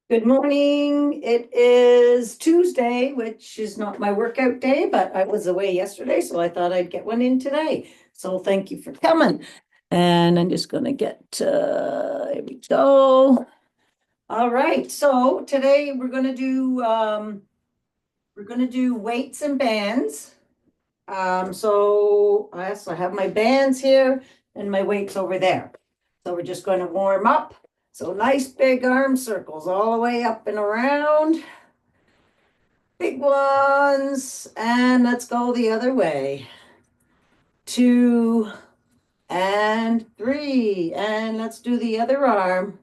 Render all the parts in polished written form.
Good morning. It is Tuesday, which is not my workout day, but I was away yesterday, so I thought I'd get one in today. So thank you for coming. And I'm just gonna here we go. All right, so today we're gonna do weights and bands. So I have my bands here and my weights over there. So we're just going to warm up. So nice big arm circles all the way up and around. Big ones. And let's go the other way. 2 and 3. And let's do the other arm.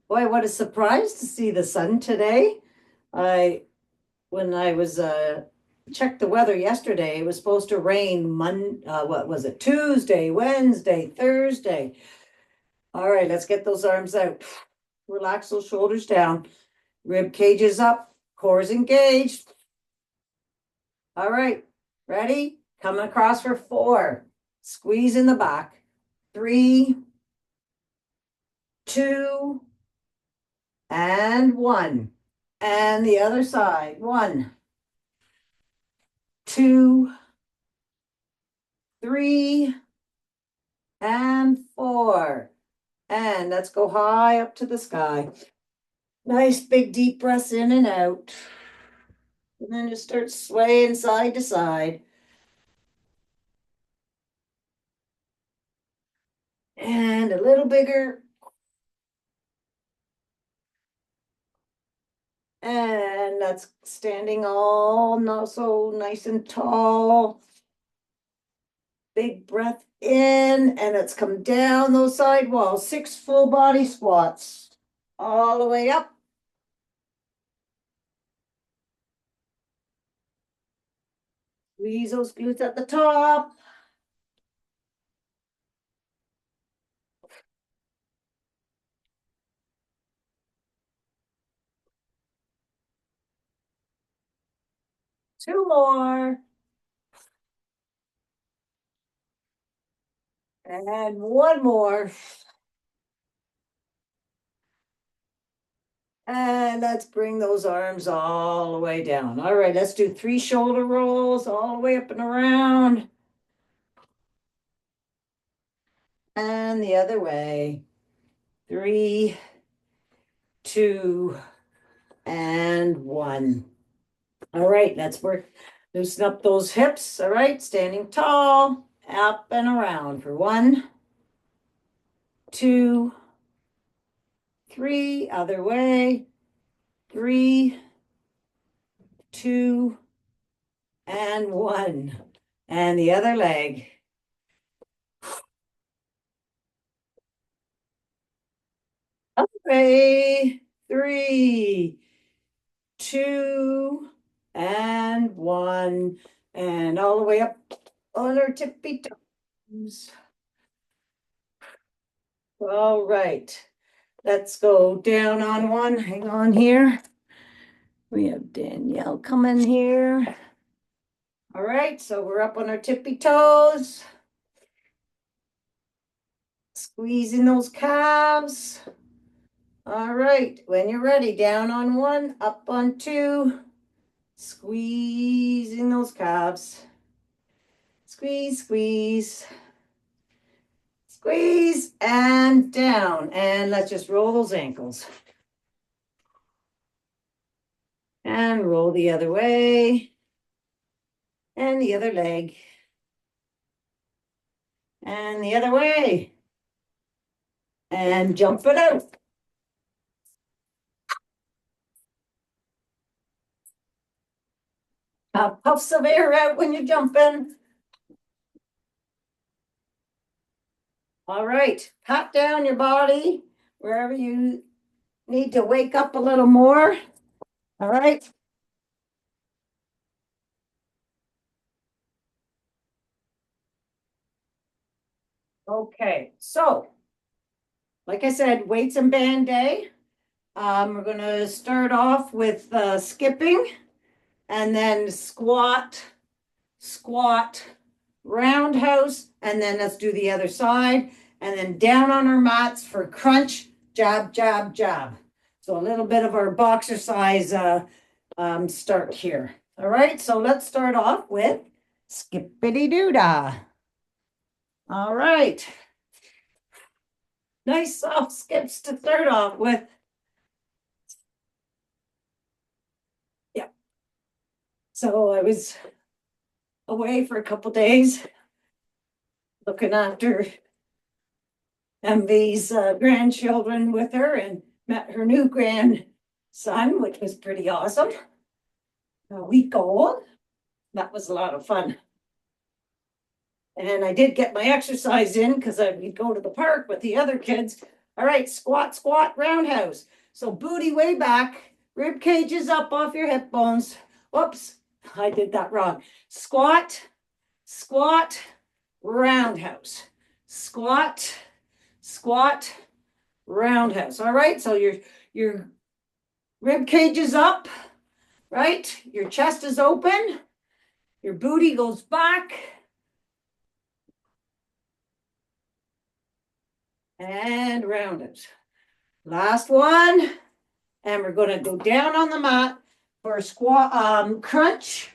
Boy, what a surprise to see the sun today. I when I was checked the weather yesterday, it was supposed to rain what was it? Tuesday, Wednesday, Thursday. All right, let's get those arms out. Relax those shoulders down. Rib cages up, core is engaged. All right, ready? Coming across for 4. Squeeze in the back. 3, 2, and 1. And the other side. 1, 2, 3, and 4. And let's go high up to the sky. Nice big deep breaths in and out. And then just start swaying side to side. And a little bigger. And that's standing all not so nice and tall. Big breath in, and let's come down those side walls. 6 full body squats. All the way up. Squeeze those glutes at the top. Two more. And one more. And let's bring those arms all the way down. All right, let's do 3 shoulder rolls all the way up and around. And the other way. 3, 2, and 1. All right, let's work. Loosen up those hips. All right, standing tall, up and around for 1, 2, 3. Other way. 3, 2, and 1. And the other leg. Okay, 3, 2, and 1. And all the way up on our tippy toes. All right, let's go down on one. Hang on here. We have Danielle coming here. All right, so we're up on our tippy toes. Squeezing those calves. All right, when you're ready, down on 1, up on 2. Squeezing those calves. Squeeze, squeeze. Squeeze and down. And let's just roll those ankles. And roll the other way. And the other leg. And the other way. And jump it out. Puffs of air out when you're jumping. All right, pat down your body wherever you need to wake up a little more. All right. Okay, so like I said, weights and band day. We're going to start off with skipping and then squat, squat, roundhouse, and then let's do the other side. And then down on our mats for crunch, jab, jab, jab. So a little bit of our boxer size start here. All right, so let's start off with skippity doo dah. All right. Nice soft skips to start off with. Yeah. So I was away for a couple days looking after MV's grandchildren with her and met her new grandson, which was pretty awesome. A week old. That was a lot of fun. And I did get my exercise in because I would go to the park with the other kids. All right, squat, squat, roundhouse. So booty way back, rib cages up off your hip bones. Whoops, I did that wrong. Squat, squat, roundhouse. Squat, squat, roundhouse. All right, so your rib cage is up, right? Your chest is open. Your booty goes back. And round it. Last one. And we're going to go down on the mat for a squat, crunch.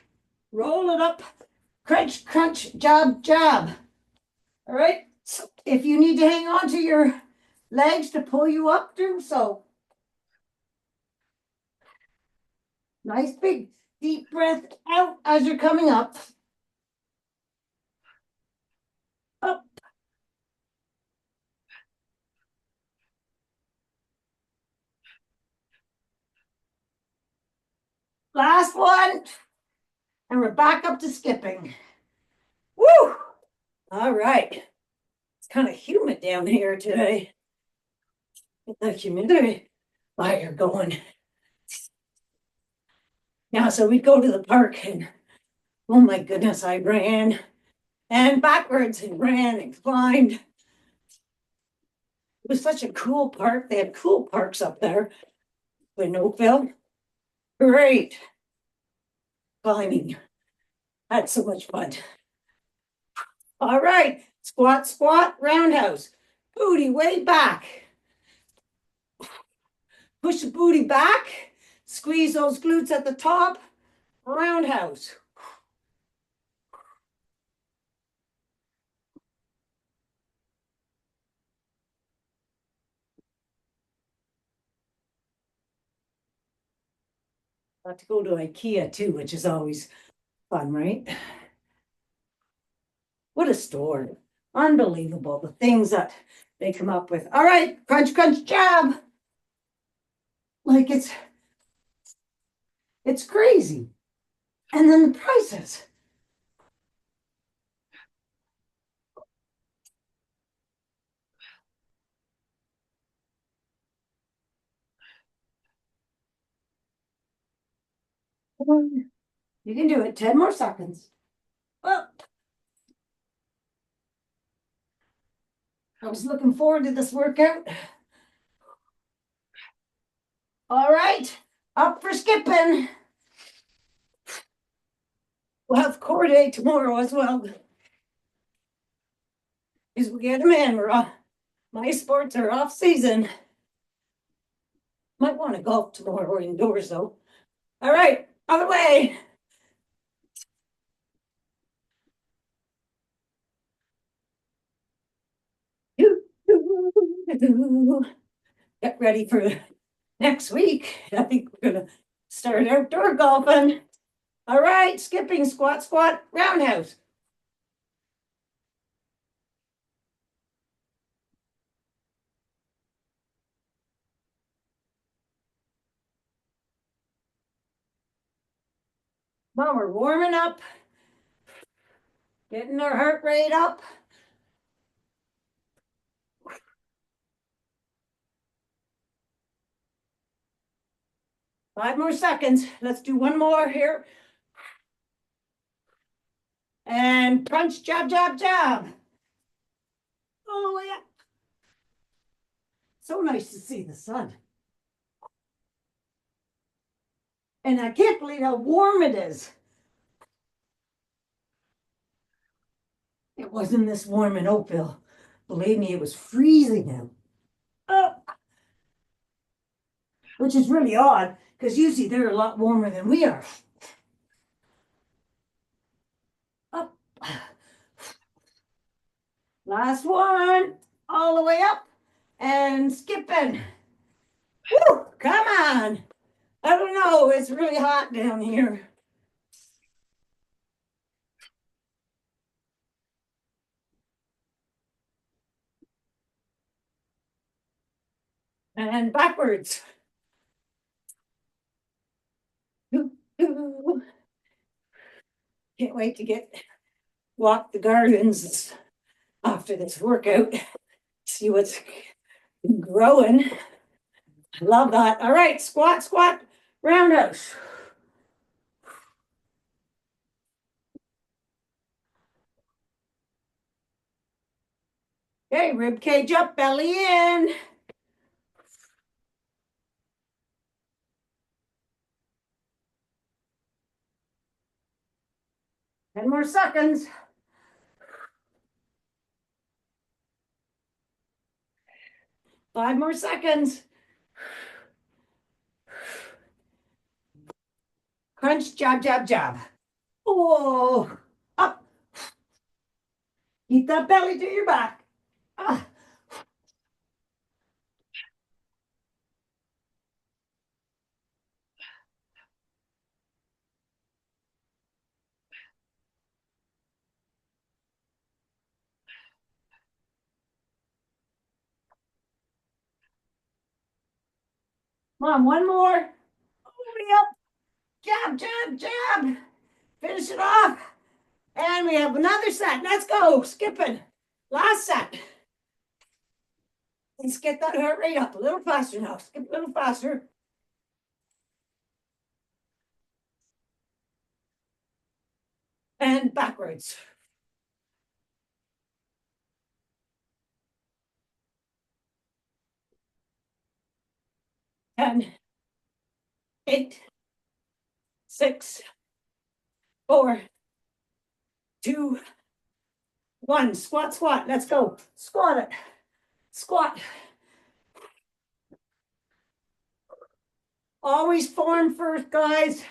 Roll it up. Crunch, crunch, jab, jab. All right. So if you need to hang on to your legs to pull you up, do so. Nice big deep breath out as you're coming up. Up. Last one. And we're back up to skipping. Woo! All right. It's kind of humid down here today. Get the humidity fire going. Yeah, so we'd go to the park and oh my goodness, I ran and backwards and ran and climbed. It was such a cool park. They had cool parks up there in Oakville. Great climbing. Had so much fun. All right, squat, squat, roundhouse. Booty way back. Push the booty back. Squeeze those glutes at the top. Roundhouse. Got to go to IKEA too, which is always fun, right? What a store. Unbelievable. The things that they come up with. All right, crunch, crunch, jab. Like it's crazy. And then the prices. You can do it. 10 more seconds. Well, I was looking forward to this workout. All right, up for skipping. We'll have core day tomorrow as well. Because we get them in. We're off. My sports are off season. Might want to golf tomorrow or indoors though. All right, on the way. Get ready for next week. I think we're gonna start outdoor golfing. All right, skipping, squat, squat, roundhouse. Well, we're warming up, getting our heart rate up. Five more seconds. Let's do one more here. And crunch, jab, jab, jab. Oh, yeah. So nice to see the sun. And I can't believe how warm it is. It wasn't this warm in Oakville. Believe me, it was freezing out. Oh, which is really odd because usually they're a lot warmer than we are. Up. Last one, all the way up and skipping. Whew, come on. I don't know, it's really hot down here. And backwards. Can't wait to walk the gardens after this workout. See what's growing. Love that. All right, squat, squat, roundhouse. Okay, rib cage up, belly in. 10 more seconds. 5 more seconds. Crunch, jab, jab, jab. Oh, up. Keep that belly to your back. Ah. Come on, one more. Hurry up. Jab, jab, jab. Finish it off. And we have another set. Let's go. Skipping. Last set. Let's get that heart rate up a little faster now. Skip a little faster. And backwards. 10, 8, 6, 4, 2, 1. Squat, squat. Let's go. Squat it. Squat. Always form first, guys.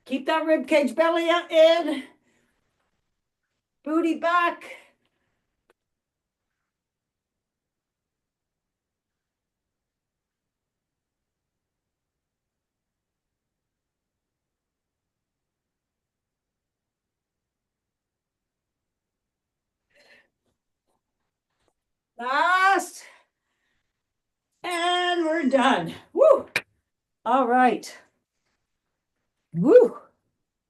Keep that rib cage belly in. Booty back. Last. And we're done. Woo. All right. Woo.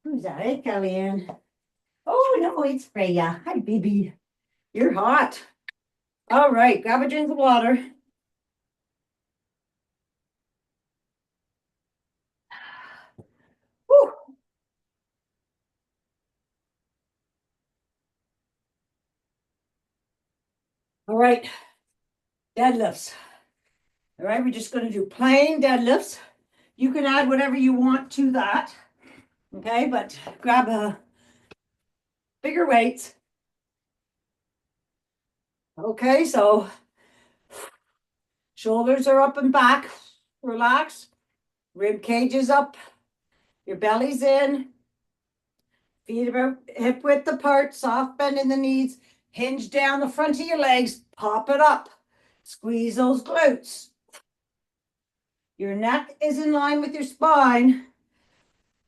Who's that? Hey, Kellyanne. Oh, no, it's Freya. Hi, baby. You're hot. All right. Grab a drink of water. Woo. All right. Deadlifts. All right. We're just going to do plain deadlifts. You can add whatever you want to that. Okay. But grab a bigger weights. Okay. So shoulders are up and back. Relax. Rib cage is up. Your belly's in. Feet about hip width apart. Soft bend in the knees. Hinge down the front of your legs. Pop it up. Squeeze those glutes. Your neck is in line with your spine.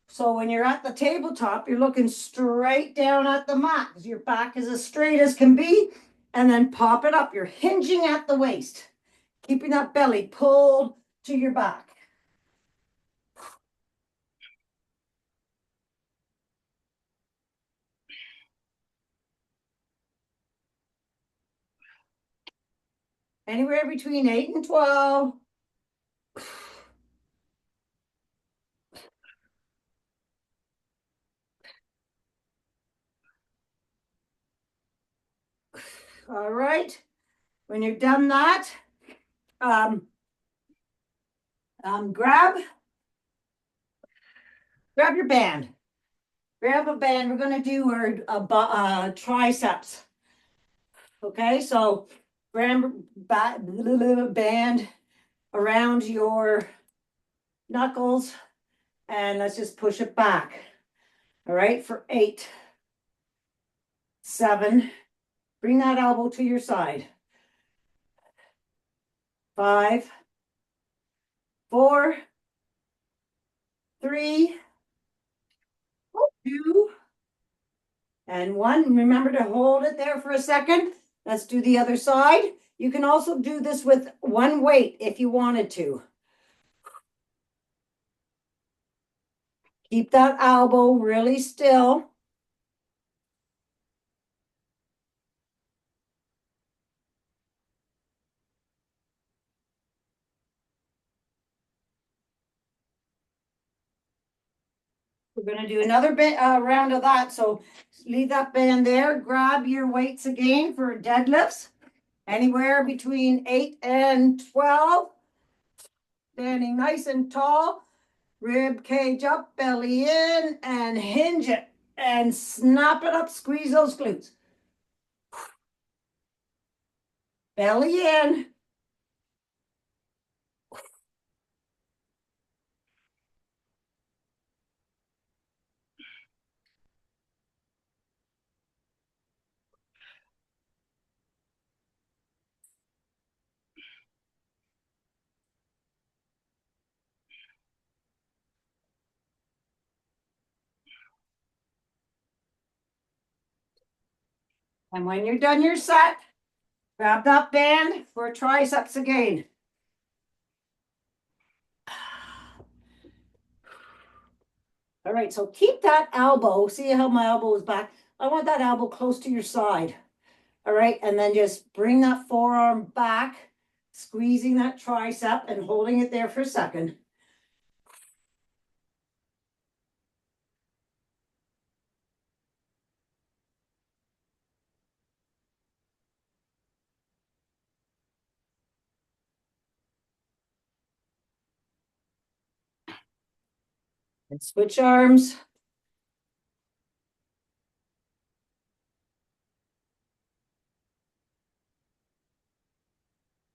So when you're at the tabletop, you're looking straight down at the mat. Your back is as straight as can be. And then pop it up. You're hinging at the waist. Keeping that belly pulled to your back. Anywhere between 8 and 12. All right. When you're done that, grab your band. Grab a band. We're going to do our triceps. Okay, so grab band around your knuckles, and let's just push it back. All right, for 8, 7, bring that elbow to your side. 5, 4, 3, 2, and 1. Remember to hold it there for a second. Let's do the other side. You can also do this with one weight if you wanted to. Keep that elbow really still. We're going to do another round of that. So leave that band there. Grab your weights again for deadlifts. Anywhere between 8 and 12. Standing nice and tall. Rib cage up, belly in, and hinge it. And snap it up. Squeeze those glutes. Belly in. And when you're done your set, grab that band for triceps again. All right, so keep that elbow. See how my elbow is back? I want that elbow close to your side. All right, and then just bring that forearm back, squeezing that tricep and holding it there for a second. And switch arms.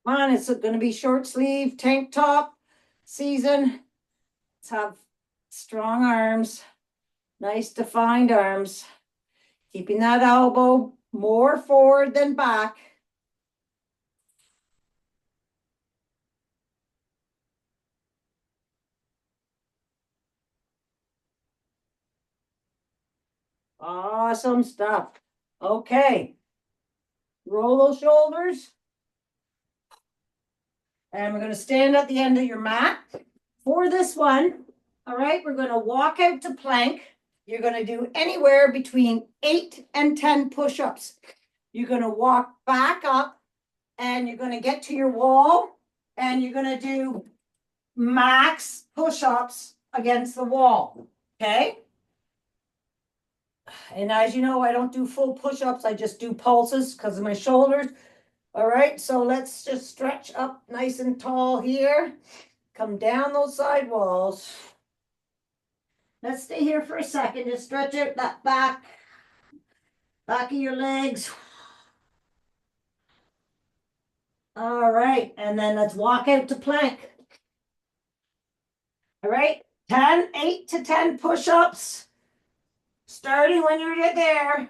Come on, it's going to be short sleeve, tank top season. Let's have strong arms, nice defined arms. Keeping that elbow more forward than back. Awesome stuff. Okay. Roll those shoulders. And we're going to stand at the end of your mat. For this one, all right, we're going to walk out to plank. You're going to do anywhere between 8 and 10 push-ups. You're going to walk back up and you're going to get to your wall and you're going to do max push-ups against the wall. Okay? And as you know, I don't do full push-ups. I just do pulses because of my shoulders. All right, so let's just stretch up nice and tall here. Come down those side walls. Let's stay here for a second. Just stretch out that back of your legs. All right, and then let's walk out to plank. All right, 8 to 10 push-ups. Starting when you're there.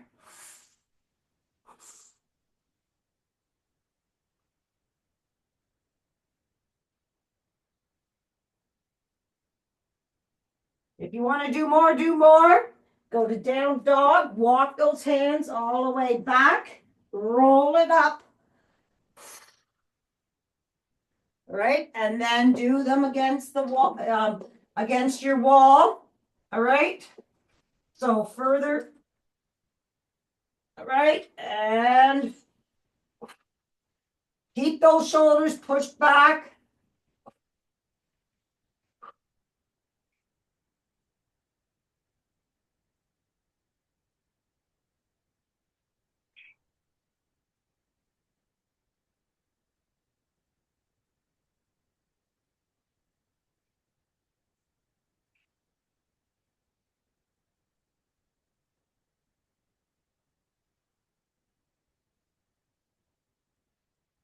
If you want to do more, do more. Go to down dog, walk those hands all the way back, roll it up. All right, and then do them against the wall, against your wall. All right, so further. All right, and keep those shoulders pushed back.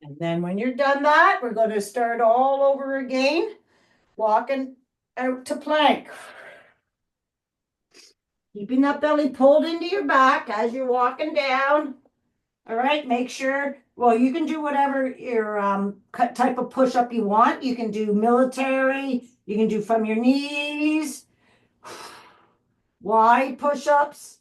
And then when you're done that, we're going to start all over again. Walking out to plank. Keeping that belly pulled into your back as you're walking down. All right, make sure, well, you can do whatever your type of push up you want. You can do military, you can do from your knees, wide push ups.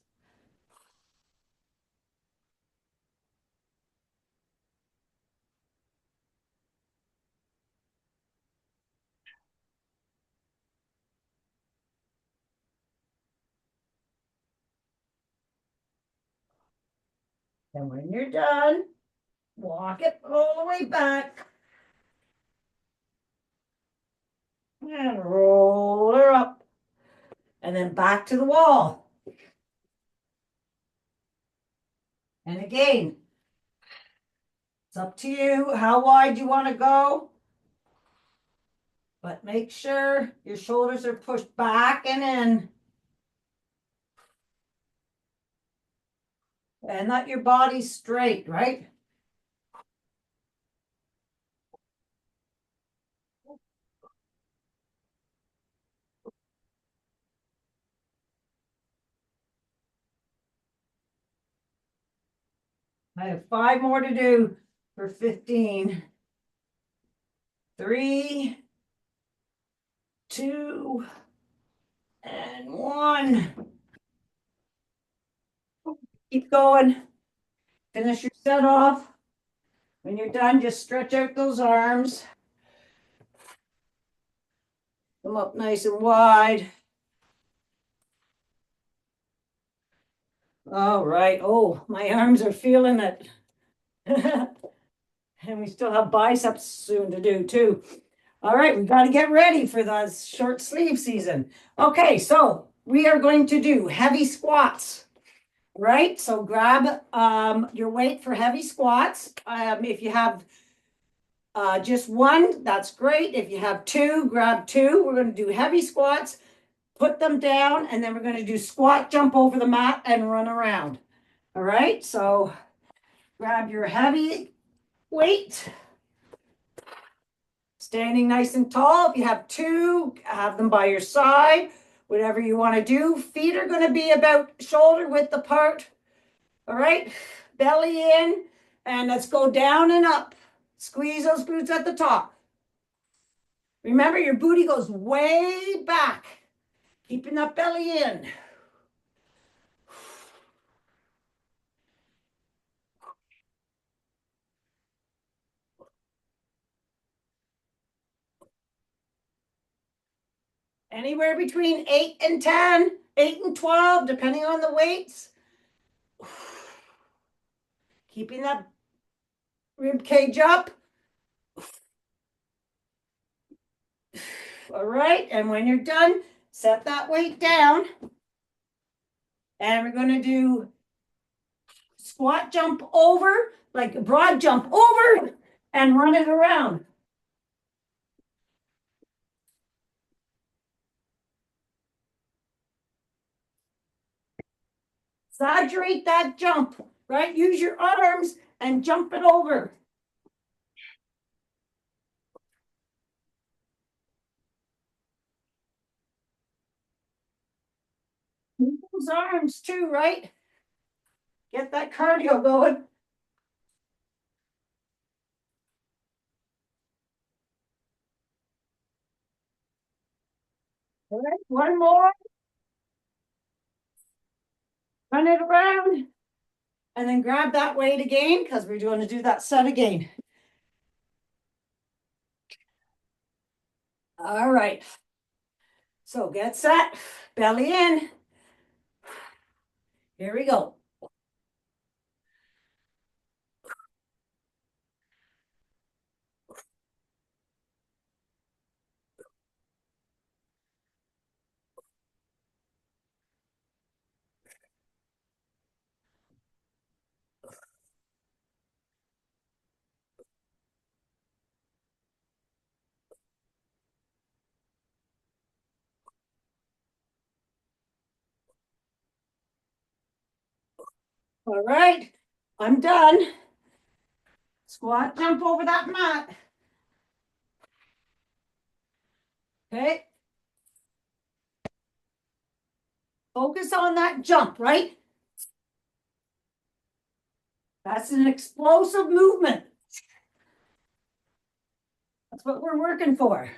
And when you're done, walk it all the way back and roll her up and then back to the wall. And again, it's up to you how wide you want to go, but make sure your shoulders are pushed back and in and that your body's straight, right? I have 5 more to do for 15. 3, 2, and 1. Keep going. Finish your set off. When you're done, just stretch out those arms. Come up nice and wide. All right. Oh, my arms are feeling it. And we still have biceps soon to do too. All right, we got to get ready for the short sleeve season. Okay, so we are going to do heavy squats, right? So grab your weight for heavy squats. If you have just one, that's great. If you have two, grab two. We're going to do heavy squats, put them down, and then we're going to do squat, jump over the mat, and run around. All right, so grab your heavy weight. Standing nice and tall. If you have two, have them by your side. Whatever you want to do. Feet are going to be about shoulder width apart. All right, belly in, and let's go down and up. Squeeze those glutes at the top. Remember, your booty goes way back. Keeping that belly in. Anywhere between 8 and 10, 8 and 12, depending on the weights. Keeping that rib cage up. All right, and when you're done, set that weight down. And we're going to do squat jump over, like a broad jump over, and run it around. Exaggerate that jump, right? Use your arms and jump it over. Use those arms too, right? Get that cardio going. All right, one more. Run it around. And then grab that weight again because we're going to do that set again. All right. So get set, belly in. Here we go. All right, I'm done. Squat, jump over that mat. Okay, Focus on that jump, right? That's an explosive movement. That's what we're working for.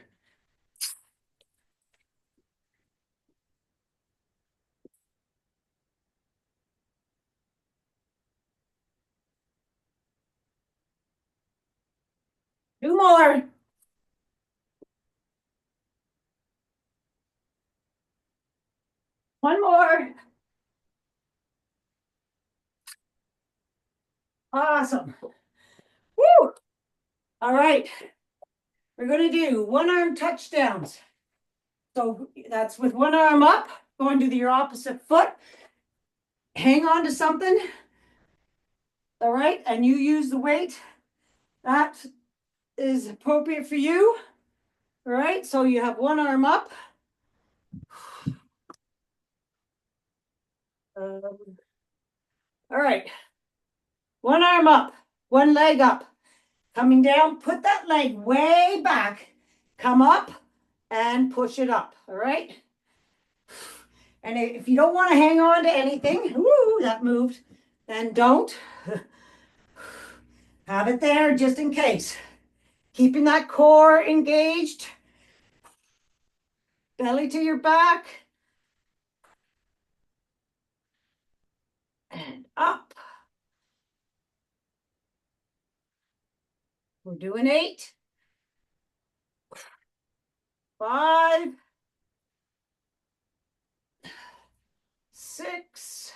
Two more. One more. Awesome. Woo! All right. We're going to do one arm touchdowns. So that's with one arm up, going to your opposite foot. Hang on to something. All right. And you use the weight that is appropriate for you. All right. So you have one arm up. All right. One arm up, one leg up. Coming down, put that leg way back. Come up and push it up. All right. And if you don't want to hang on to anything, woo, that moved, then don't. Have it there just in case. Keeping that core engaged. Belly to your back. And up. We're doing 8. 5. 6.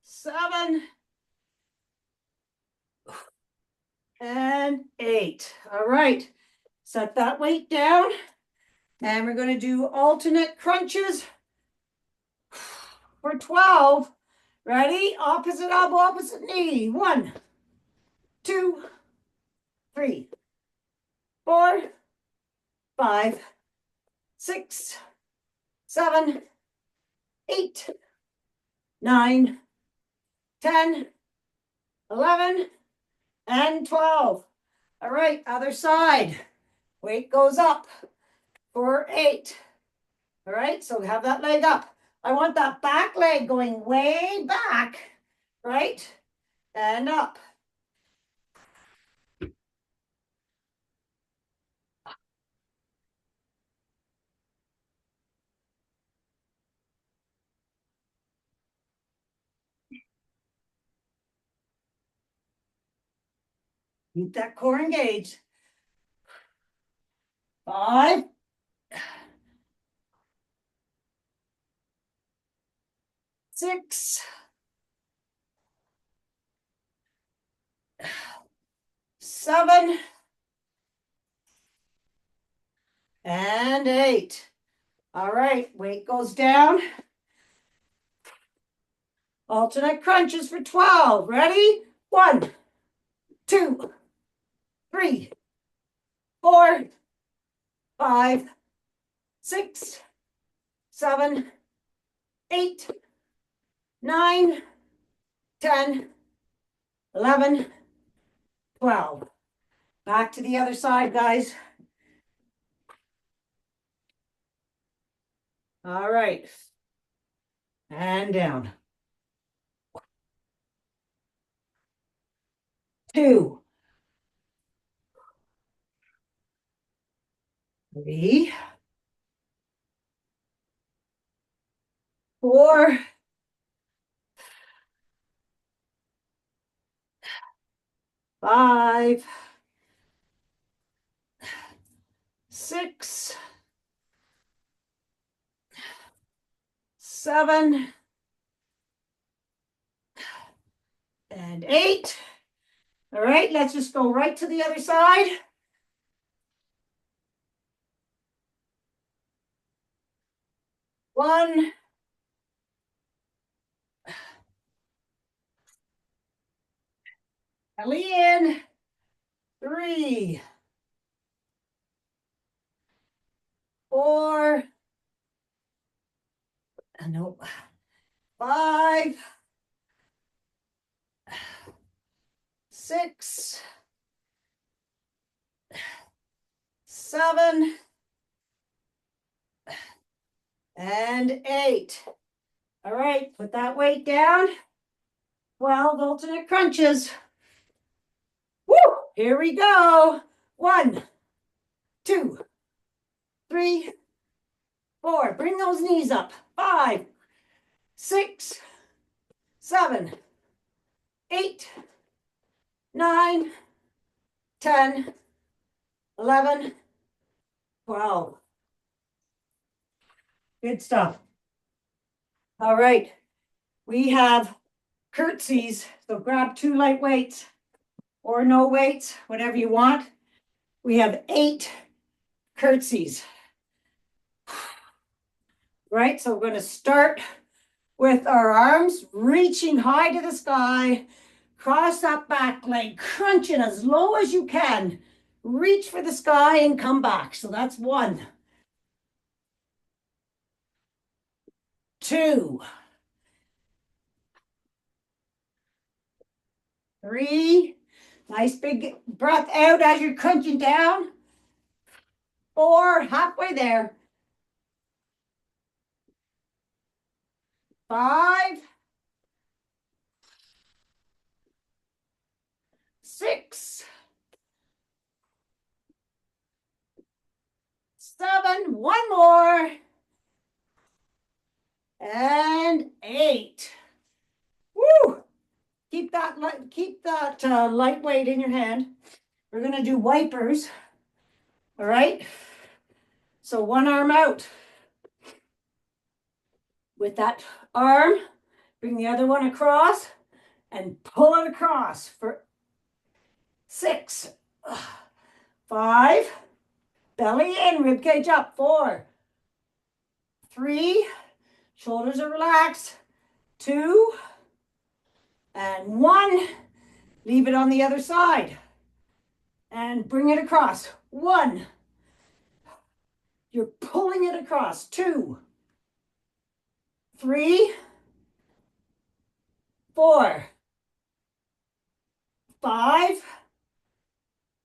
7. And 8. All right. Set that weight down. And we're going to do alternate crunches for 12. Ready? Opposite elbow, opposite knee. 1, 2, 3, 4, 5, 6, 7, 8, 9, 10, 11, and 12. All right, other side. Weight goes up for 8. All right, so have that leg up. I want that back leg going way back, right? And up. Keep that core engaged. 5, 6, 7, and 8. All right, weight goes down. Alternate crunches for 12. Ready? 1, 2, 3, 4, 5, 6, 7, 8, 9, 10, 11, 12. Back to the other side, guys. All right. And down. 2, 3, 4, 5, 6, 7, and 8. All right, let's just go right to the other side. 1, belly in. 3, 4, nope. 5, 6, 7, and 8. All right, put that weight down. 12 alternate crunches. Woo! Here we go. 1, 2, 3, 4. Bring those knees up. 5, 6, 7, 8, 9, 10, 11, 12. Good stuff. All right. We have curtsies. So grab 2 light weights or no weights, whatever you want. We have 8 curtsies. Right? So we're going to start with our arms reaching high to the sky. Cross that back leg, crunch it as low as you can. Reach for the sky and come back. So that's 1. 2. 3. Nice big breath out as you're crunching down. 4. Halfway there. 5. 6. 7. 1 more. And 8. Woo! Keep that lightweight in your hand. We're going to do wipers. All right. So 1 arm out. With that arm, bring the other one across and pull it across for 6. 5. Belly in, rib cage up. 4. 3. Shoulders are relaxed. 2. And 1. Leave it on the other side. And bring it across. 1. You're pulling it across. 2. 3. 4. 5.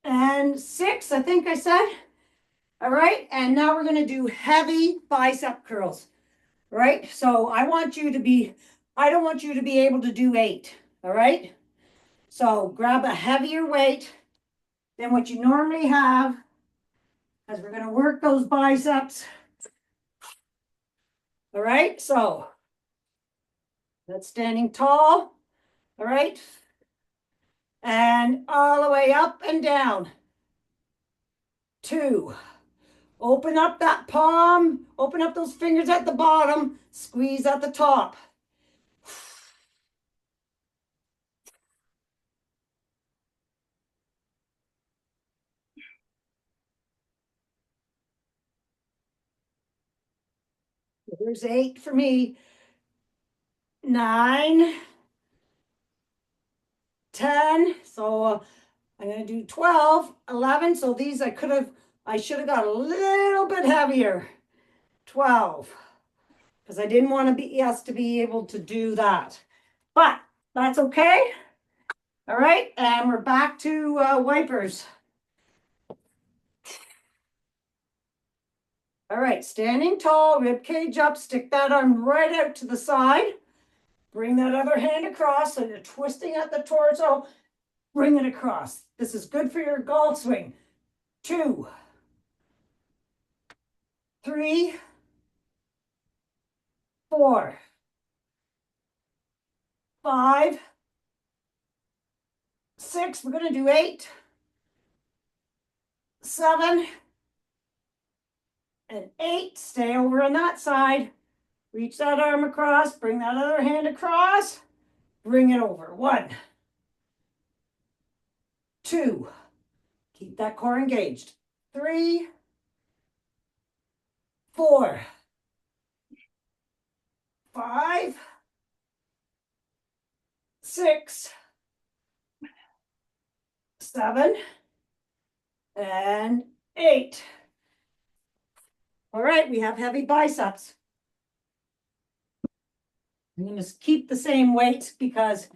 And 6, I think I said. All right, and now we're going to do heavy bicep curls. Right? So I don't want you to be able to do 8. All right? So grab a heavier weight than what you normally have, as we're going to work those biceps. All right, so that's standing tall. All right, and all the way up and down. 2. Open up that palm, open up those fingers at the bottom, squeeze at the top. There's 8 for me. 9, 10. So I'm going to do 12, 11. So these I should have got a little bit heavier. 12. Because I didn't want us to be able to do that. But that's okay. All right. And we're back to wipers. All right. Standing tall, rib cage up. Stick that arm right out to the side. Bring that other hand across. So you're twisting at the torso. Bring it across. This is good for your golf swing. 2. 3. 4. 5. 6. We're going to do 8. 7. And 8. Stay over on that side. Reach that arm across. Bring that other hand across. Bring it over. 1. 2. Keep that core engaged. 3. 4. 5. 6. 7. And 8. All right, we have heavy biceps. I'm going to keep the same weight because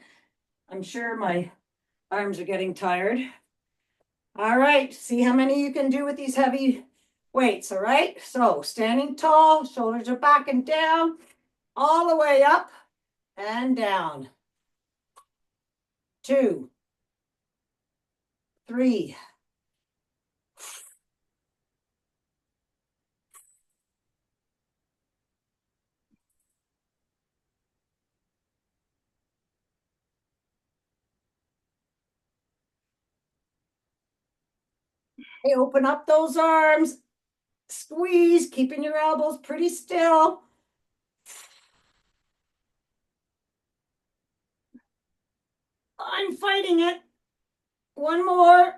I'm sure my arms are getting tired. All right, see how many you can do with these heavy weights, all right? So standing tall, shoulders are back and down, all the way up and down. 2, 3, hey, open up those arms, squeeze, keeping your elbows pretty still. I'm fighting it. One more.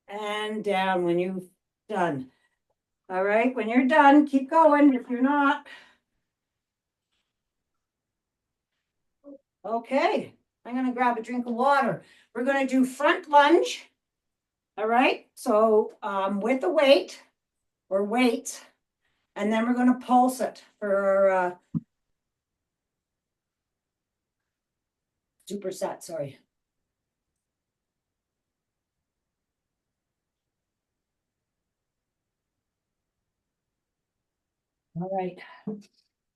And down when you've done. All right, when you're done, keep going. If you're not, okay, I'm going to grab a drink of water. We're going to do front lunge. All right, so with the weight or weights, and then we're going to pulse it for superset. Sorry. All right,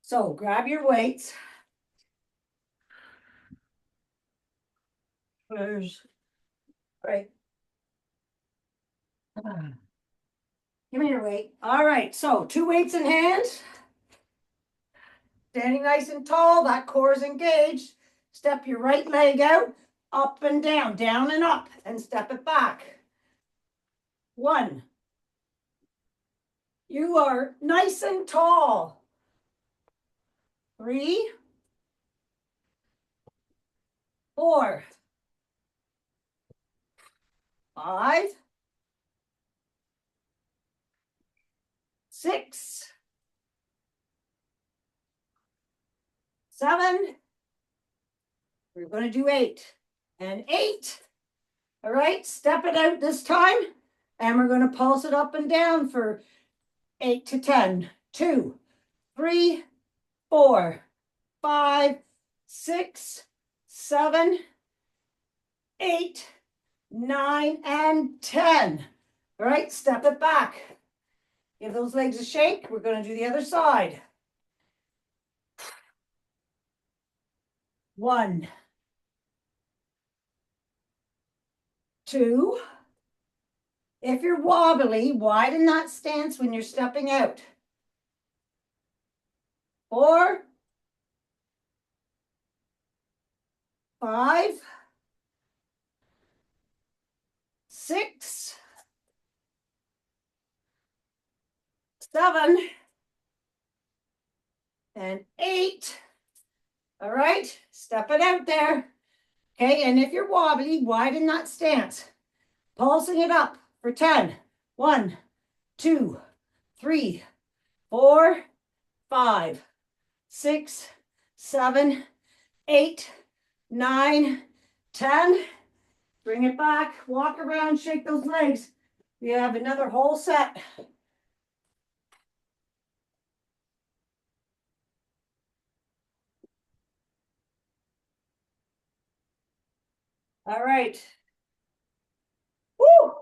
so grab your weights. There's, right. Give me your weight. All right, so 2 weights in hand. Standing nice and tall, that core is engaged. Step your right leg out, up and down and up, and step it back. 1. You are nice and tall. 3, 4, 5, 6, 7. We're going to do 8 and 8. All right, step it out this time, and we're going to pulse it up and down for 8 to 10. 2, 3, 4, 5, 6, 7, 8, 9, and 10. All right, step it back. Give those legs a shake. We're going to do the other side. 1, 2. If you're wobbly, widen that stance when you're stepping out. 4, 5, 6, 7, and 8. All right, step it out there. Okay, and if you're wobbly, widen that stance. Pulsing it up for 10. 1, 2, 3, 4, 5, 6, 7, 8, 9, 10. Bring it back, walk around, shake those legs. We have another whole set. All right. Woo!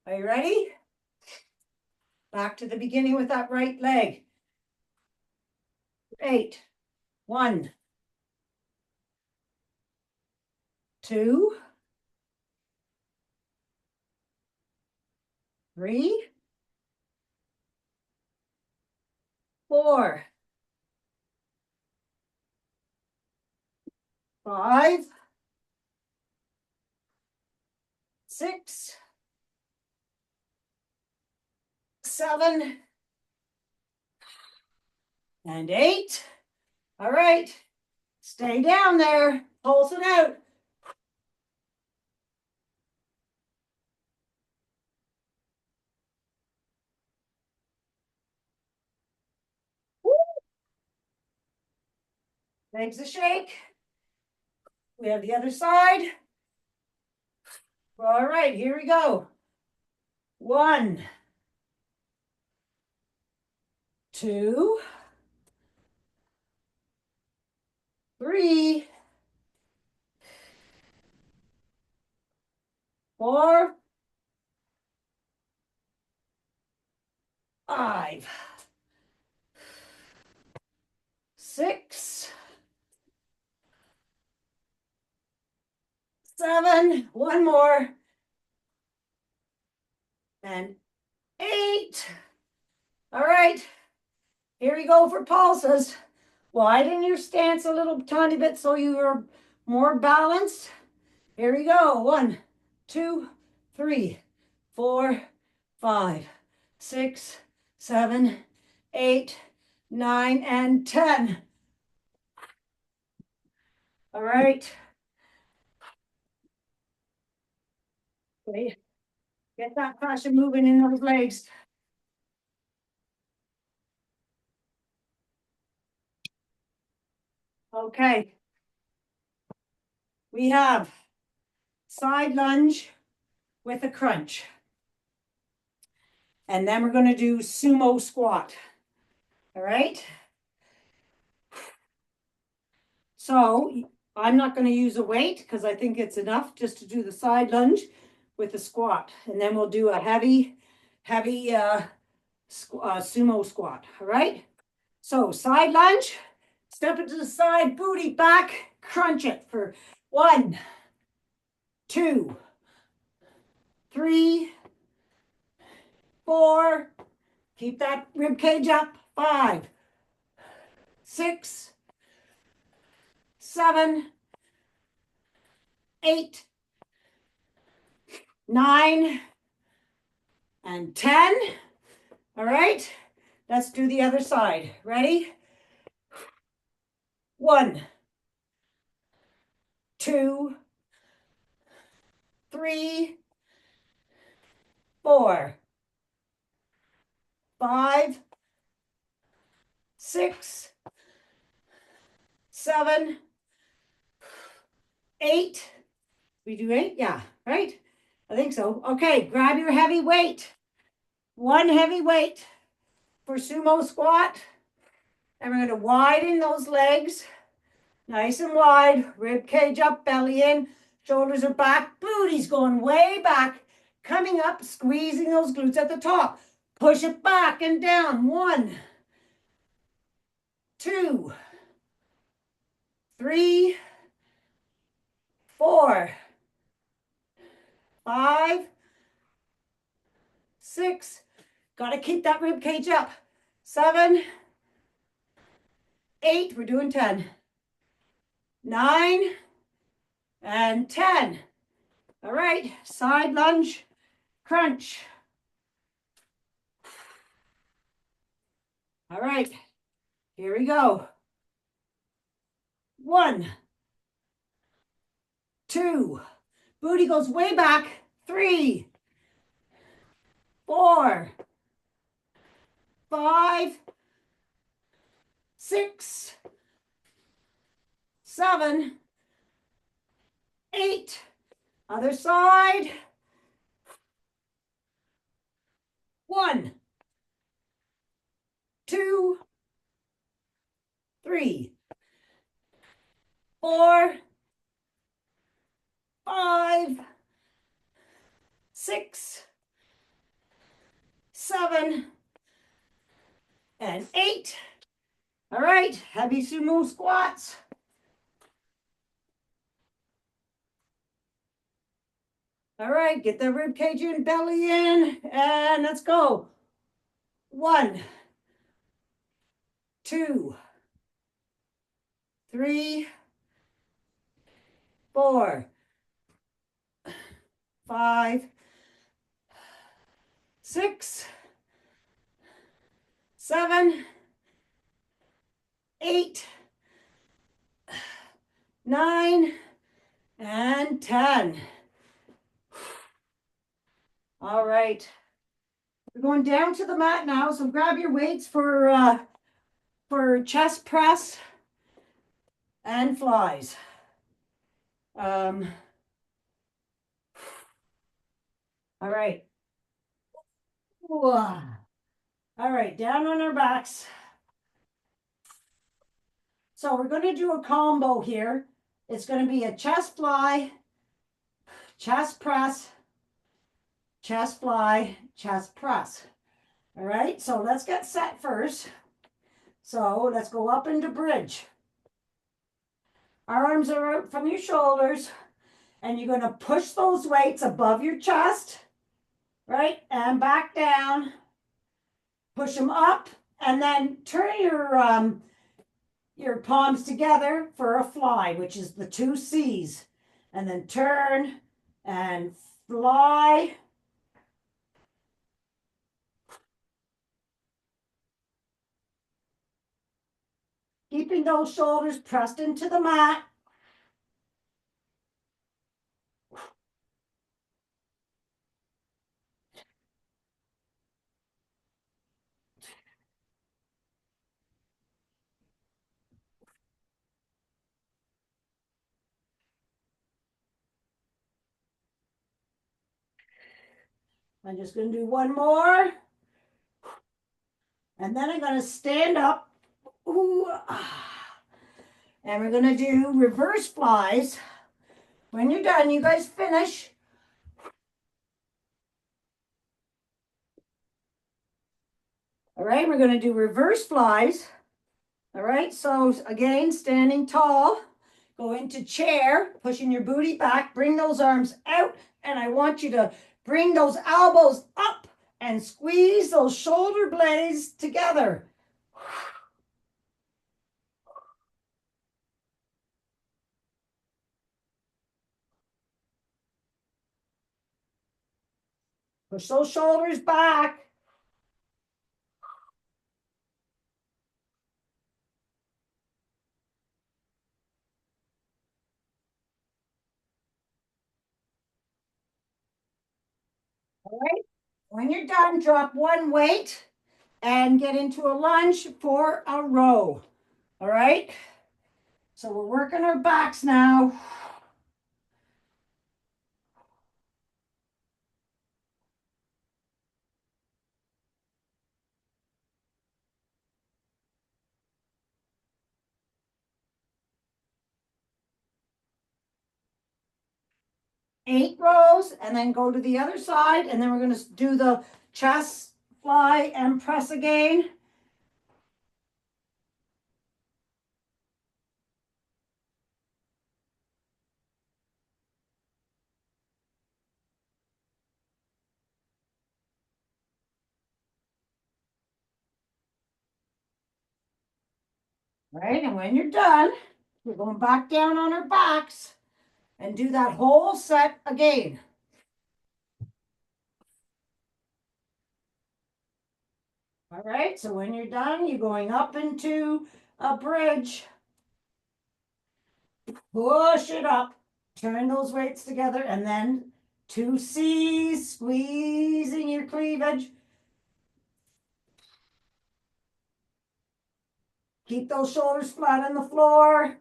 Are you ready? Back to the beginning with that right leg. 8. 1, 2, 3, 4, 5, 6, 7, and 8. All right. Stay down there. Pulse it out. Woo! Legs a shake. We have the other side. All right, here we go. 1, 2, 3, 4, 5, 6, 7, one more, and 8. All right, here we go for pulses. Widen your stance a little tiny bit so you are more balanced. Here we go. 1, 2, 3, 4, 5, 6, 7, 8, 9, and 10. All right. Okay. Get that pressure moving in those legs. Okay. We have side lunge with a crunch. And then we're going to do sumo squat. All right. So I'm not going to use a weight because I think it's enough just to do the side lunge with a squat. And then we'll do a heavy sumo squat. All right. So side lunge, step it to the side, booty back, crunch it for 1, 2, 3, 4. Keep that rib cage up. 5, 6, 7, 8, 9, and 10. All right, let's do the other side. Ready? 1, 2, 3, 4, 5, 6, 7, 8. We do 8? Yeah, right? I think so. Okay, grab your heavy weight. 1 heavy weight for sumo squat. And we're going to widen those legs. Nice and wide. Rib cage up, belly in. Shoulders are back. Booty's going way back. Coming up, squeezing those glutes at the top. Push it back and down. 1, 2, 3, 4, 5, 6. Got to keep that rib cage up. 7, 8. We're doing 10. 9 and 10. All right, side lunge, crunch. All right, here we go. 1, 2, booty goes way back. 3, 4, 5, 6, 7, 8. Other side. 1, 2, 3, 4, 5, 6, 7, and 8. All right, heavy sumo squats. All right, get the rib cage in, belly in, and let's go. 1, 2, 3, 4, 5, 6, 7, 8, 9, and 10. All right. We're going down to the mat now, so grab your weights for chest press and flies. All right. All right, down on our backs. So we're going to do a combo here. It's going to be a chest fly, chest press, chest fly, chest press. All right, so let's get set first. So let's go up into bridge. Arms are out from your shoulders, and you're going to push those weights above your chest, right? And back down. Push them up, and then turn your palms together for a fly, which is the two C's. And then turn and fly. Keeping those shoulders pressed into the mat. I'm just going to do one more. And then I'm going to stand up. Ooh. And we're going to do reverse flies. When you're done, you guys finish. All right, we're going to do reverse flies. All right, so again, standing tall, go into chair, pushing your booty back, bring those arms out, and I want you to bring those elbows up and squeeze those shoulder blades together. Push those shoulders back. All right, when you're done, drop one weight and get into a lunge for a row. All right, so we're working our backs now. 8 rows, and then go to the other side, and then we're going to do the chest fly and press again. Right, and when you're done, we're going back down on our backs and do that whole set again. All right, so when you're done, you're going up into a bridge. Push it up, turn those weights together, and then 2C's, squeezing your cleavage. Keep those shoulders flat on the floor.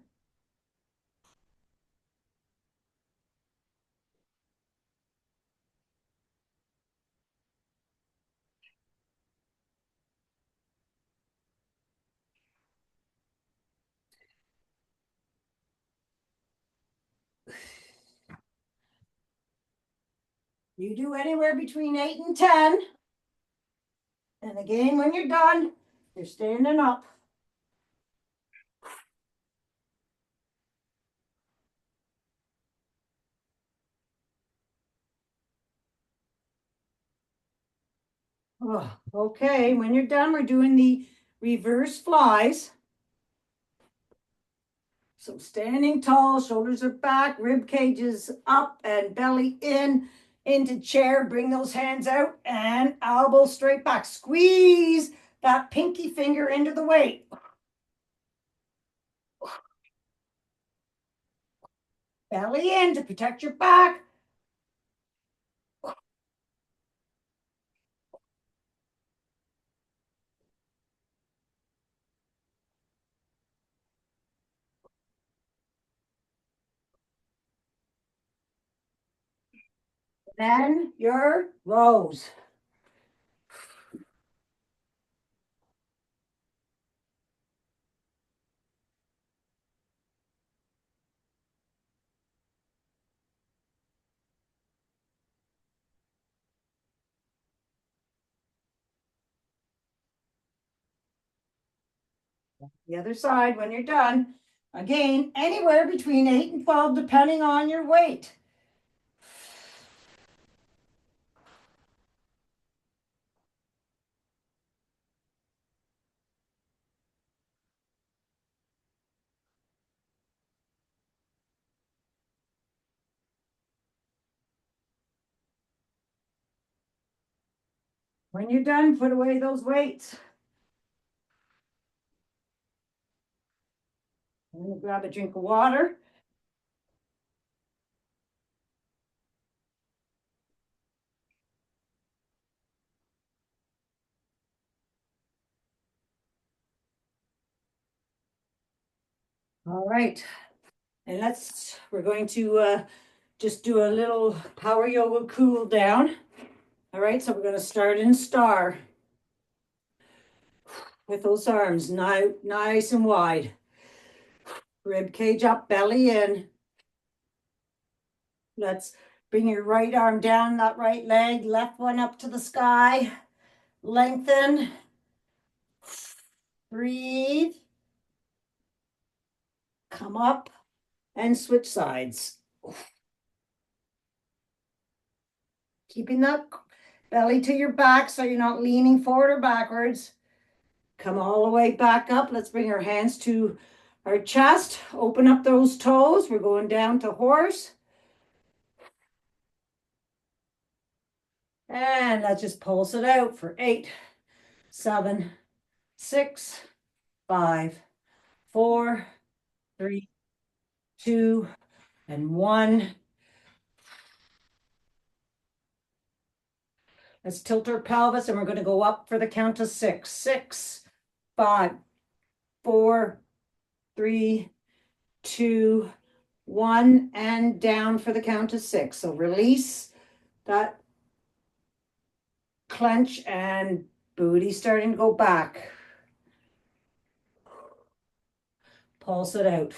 You do anywhere between 8 and 10. And again, when you're done, you're standing up. Oh, okay, when you're done, we're doing the reverse flies. So standing tall, shoulders are back, rib cages up and belly in, into chair, bring those hands out and elbows straight back. Squeeze that pinky finger into the weight. Belly in to protect your back. Then your rows. The other side when you're done. Again, anywhere between 8 and 12, depending on your weight. When you're done, put away those weights. I'm going to grab a drink of water. All right. And we're going to just do a little power yoga cool down. All right, so we're going to start in star with those arms nice and wide. Rib cage up, belly in. Let's bring your right arm down that right leg, left one up to the sky. Lengthen. Breathe. Come up and switch sides. Keeping that belly to your back so you're not leaning forward or backwards. Come all the way back up. Let's bring our hands to our chest. Open up those toes. We're going down to horse. And let's just pulse it out for 8, 7, 6, 5, 4, 3, 2, and 1. Let's tilt our pelvis and we're going to go up for the count of 6. 6, 5, 4, 3, 2, 1, and down for the count of 6. So release that clench and booty starting to go back. Pulse it out.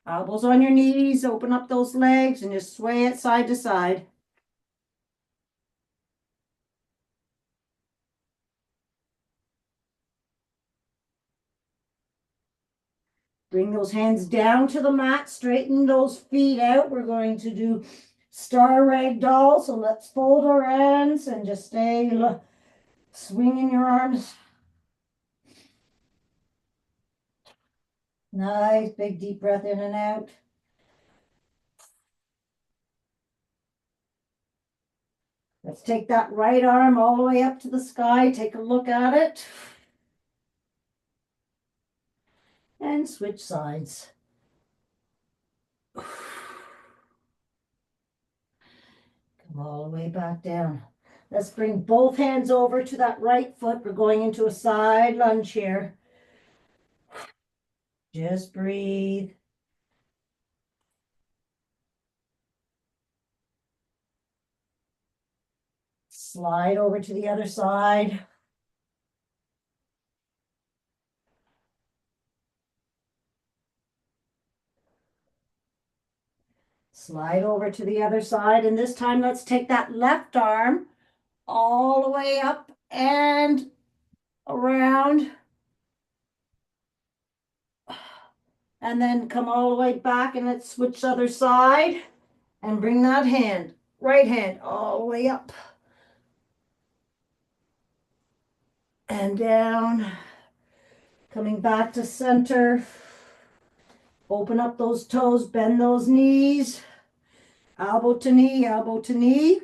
Elbows on your knees, open up those legs and just sway it side to side. Bring those hands down to the mat, straighten those feet out. We're going to do star ragdoll. So let's fold our hands and just stay swinging your arms. Nice, big deep breath in and out. Let's take that right arm all the way up to the sky. Take a look at it. And switch sides. Come all the way back down. Let's bring both hands over to that right foot. We're going into a side lunge here. Just breathe. Slide over to the other side. Slide over to the other side. And this time, let's take that left arm all the way up and around. And then come all the way back and let's switch the other side and bring that hand, right hand, all the way up and down. Coming back to center. Open up those toes, bend those knees, elbow to knee, elbow to knee.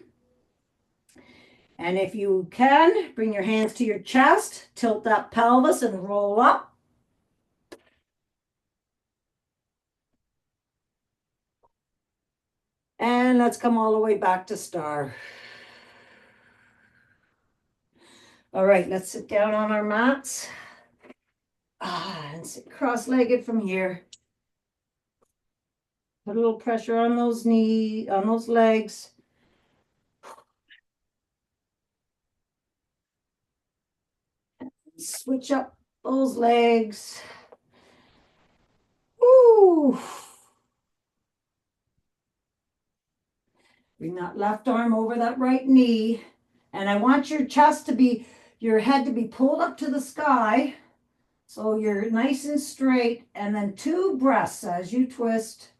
And if you can, bring your hands to your chest, tilt that pelvis and roll up. And let's come all the way back to star. All right, let's sit down on our mats. And sit cross-legged from here. Put a little pressure on those knees, on those legs. Switch up those legs. Ooh. Bring that left arm over that right knee And I want your chest to be, your head to be pulled up to the sky. So you're nice and straight. And then 2 breaths as you twist.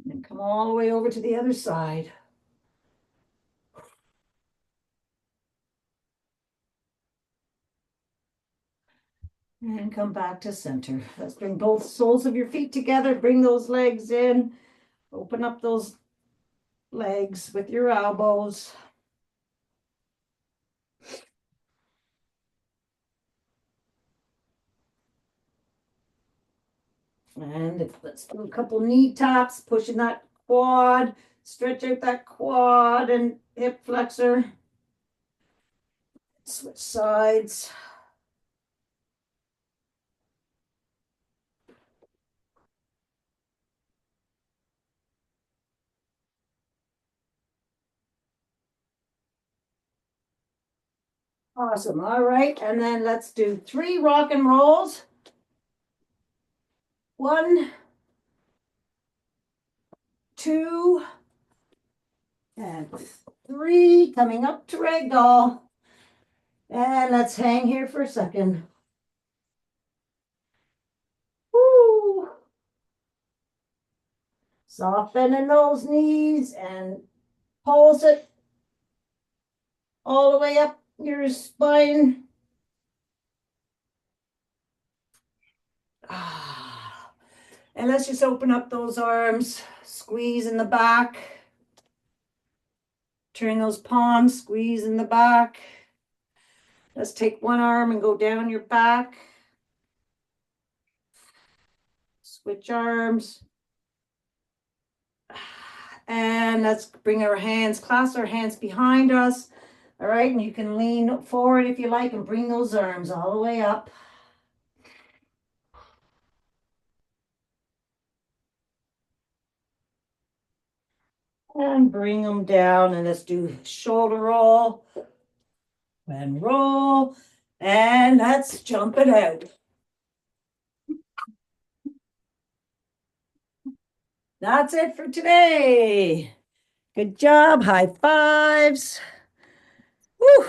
And come all the way over to the other side. And come back to center. Let's bring both soles of your feet together. Bring those legs in. Open up those legs with your elbows. And let's do a couple knee taps, pushing that quad, stretch out that quad and hip flexor. Switch sides. Awesome. All right. And then let's do 3 rock and rolls. 1, 2, and 3. Coming up to ragdoll. And let's hang here for a second. Woo. Soften those knees and pulse it all the way up your spine. And let's just open up those arms, squeeze in the back. Turn those palms, squeeze in the back. Let's take one arm and go down your back. Switch arms. And let's bring our hands, clasp our hands behind us. All right, and you can lean forward if you like and bring those arms all the way up. And bring them down, and let's do shoulder roll and roll. And let's jump it out. That's it for today. Good job. High fives. Woo.